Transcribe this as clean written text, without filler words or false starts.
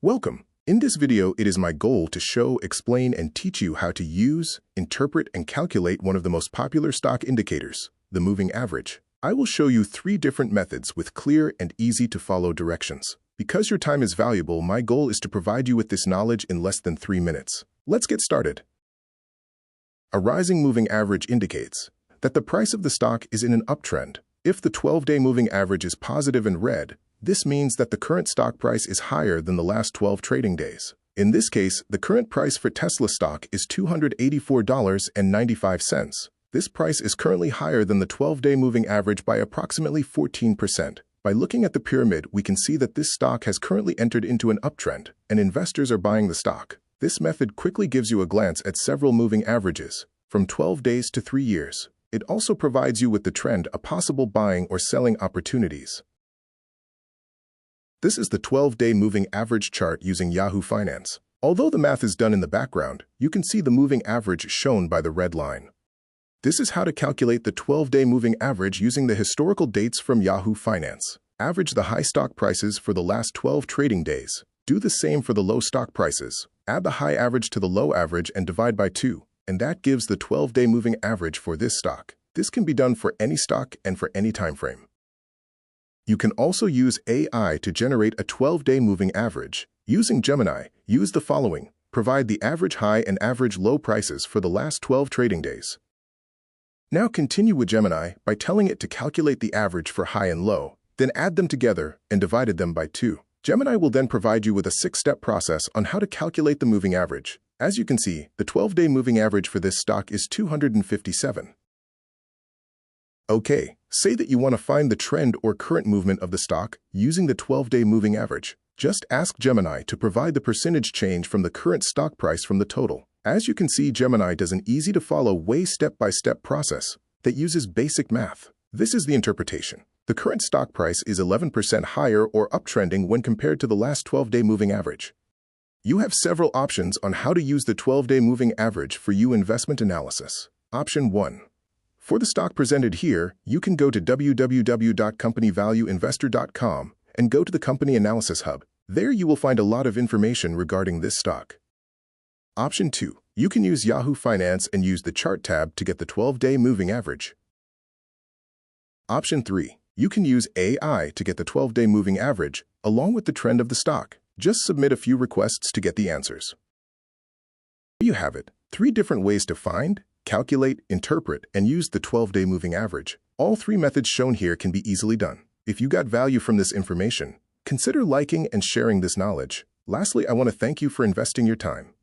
Welcome. In this video, it is my goal to show, explain, and teach you how to use, interpret, and calculate one of the most popular stock indicators, the moving average. I will show you 3 different methods with clear and easy-to-follow directions. Because your time is valuable, my goal is to provide you with this knowledge in less than 3 minutes. Let's get started. A rising moving average indicates that the price of the stock is in an uptrend. If the 12-day moving average is positive in red, this means that the current stock price is higher than the last 12 trading days. In this case, the current price for Tesla stock is $284.95. This price is currently higher than the 12-day moving average by approximately 14%. By looking at the pyramid, we can see that this stock has currently entered into an uptrend, and investors are buying the stock. This method quickly gives you a glance at several moving averages, from 12 days to 3 years. It also provides you with the trend of possible buying or selling opportunities. This is the 12-day moving average chart using Yahoo Finance. Although the math is done in the background, you can see the moving average shown by the red line. This is how to calculate the 12-day moving average using the historical dates from Yahoo Finance. Average the high stock prices for the last 12 trading days. Do the same for the low stock prices. Add the high average to the low average and divide by 2, and that gives the 12-day moving average for this stock. This can be done for any stock and for any time frame. You can also use AI to generate a 12-day moving average. Using Gemini, use the following. Provide the average high and average low prices for the last 12 trading days. Now continue with Gemini by telling it to calculate the average for high and low, then add them together and divide them by 2. Gemini will then provide you with a 6-step process on how to calculate the moving average. As you can see, the 12-day moving average for this stock is 257. Okay, say that you want to find the trend or current movement of the stock using the 12-day moving average. Just ask Gemini to provide the percentage change from the current stock price from the total. As you can see, Gemini does an easy-to-follow step-by-step process that uses basic math. This is the interpretation. The current stock price is 11% higher or uptrending when compared to the last 12-day moving average. You have several options on how to use the 12-day moving average for your investment analysis. Option 1. For the stock presented here, you can go to www.companyvalueinvestor.com and go to the Company Analysis Hub. There you will find a lot of information regarding this stock. Option 2. You can use Yahoo Finance and use the Chart tab to get the 12-day moving average. Option 3. You can use AI to get the 12-day moving average along with the trend of the stock. Just submit a few requests to get the answers. There you have it. 3 different ways to find, calculate, interpret, and use the 12-day moving average. All 3 methods shown here can be easily done. If you got value from this information, consider liking and sharing this knowledge. Lastly, I want to thank you for investing your time.